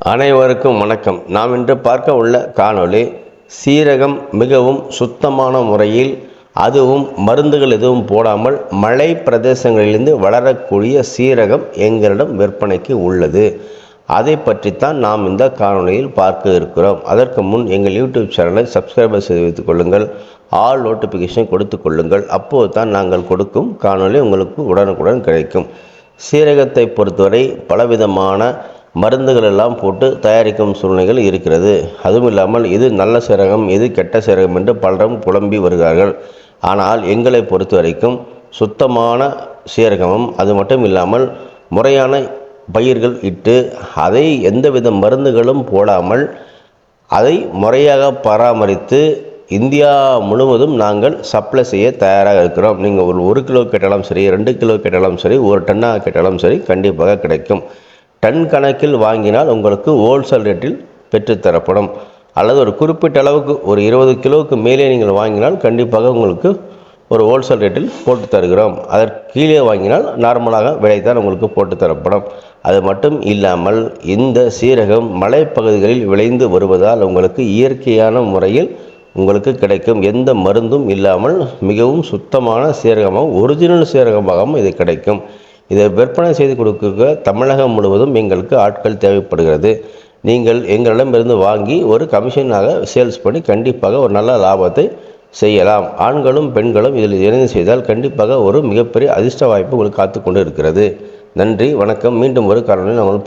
அனைவருக்கும் வணக்கம். நாம் இன்று பார்க்க உள்ள காணொளி சீரகம் மிகவும் சுத்தமான முறையில், அதுவும் மருந்துகள் எதுவும் போடாமல் மலை பிரதேசங்களிலிருந்து வளரக்கூடிய சீரகம் எங்களிடம் விற்பனைக்கு உள்ளது. அதை பற்றித்தான் நாம் இந்த காணொளியில் பார்க்க இருக்கிறோம். அதற்கு முன் எங்கள் யூடியூப் சேனலை சப்ஸ்கிரைபர் செய்து வைத்துக் கொள்ளுங்கள், ஆல் நோட்டிஃபிகேஷன் கொடுத்து கொள்ளுங்கள். அப்போது தான் நாங்கள் கொடுக்கும் காணொளி உங்களுக்கு உடனுக்குடன் கிடைக்கும். சீரகத்தை பொறுத்தவரை பலவிதமான மருந்துகள் எல்லாம் போட்டு தயாரிக்கும் சூழ்நிலைகள் இருக்கிறது. அதுவும் இல்லாமல் இது நல்ல சீரகம், இது கெட்ட சீரகம் என்று பலரும் புலம்பி வருகிறார்கள். ஆனால் எங்களை பொறுத்த வரைக்கும் சுத்தமான சீரகமும், அது மட்டும் இல்லாமல் முறையான பயிர்கள் இட்டு அதை எந்தவித மருந்துகளும் போடாமல் அதை முறையாக பராமரித்து இந்தியா முழுவதும் நாங்கள் சப்ளை செய்ய தயாராக இருக்கிறோம். நீங்கள் ஒரு கிலோ கேட்டாலும் சரி, 2 கிலோ கேட்டாலும் சரி, ஒரு டன்னாக கேட்டாலும் சரி, கண்டிப்பாக கிடைக்கும். டன் கணக்கில் வாங்கினால் உங்களுக்கு ஹோல்சேல் ரேட்டில் பெற்றுத்தரப்படும். அல்லது ஒரு குறிப்பிட்ட அளவுக்கு ஒரு 20 கிலோவுக்கு மேலே நீங்கள் வாங்கினால் கண்டிப்பாக உங்களுக்கு ஒரு ஹோல்சேல் ரேட்டில் போட்டு தருகிறோம். அதற்கு கீழே வாங்கினால் நார்மலாக விலைத்தான் உங்களுக்கு போட்டு தரப்படும். அது மட்டும் இல்லாமல் இந்த சீரகம் மலைப்பகுதிகளில் விளைந்து வருவதால் உங்களுக்கு இயற்கையான முறையில் உங்களுக்கு கிடைக்கும். எந்த மருந்தும் இல்லாமல் மிகவும் சுத்தமான சீரகமாகவும் ஒரிஜினல் சீரகமாகவும் இது கிடைக்கும். இதை விற்பனை செய்து கொடுக்க தமிழகம் முழுவதும் எங்களுக்கு ஆட்கள் தேவைப்படுகிறது. நீங்கள் எங்களிடமிருந்து வாங்கி ஒரு கமிஷனாக சேல்ஸ் பண்ணி கண்டிப்பாக ஒரு நல்ல லாபத்தை செய்யலாம். ஆண்களும் பெண்களும் இதில் இணைந்து செய்தால் கண்டிப்பாக ஒரு மிகப்பெரிய அதிர்ஷ்ட வாய்ப்பு உங்களுக்கு காத்து கொண்டு இருக்கிறது. நன்றி, வணக்கம். மீண்டும் ஒரு காரணம் நம்ம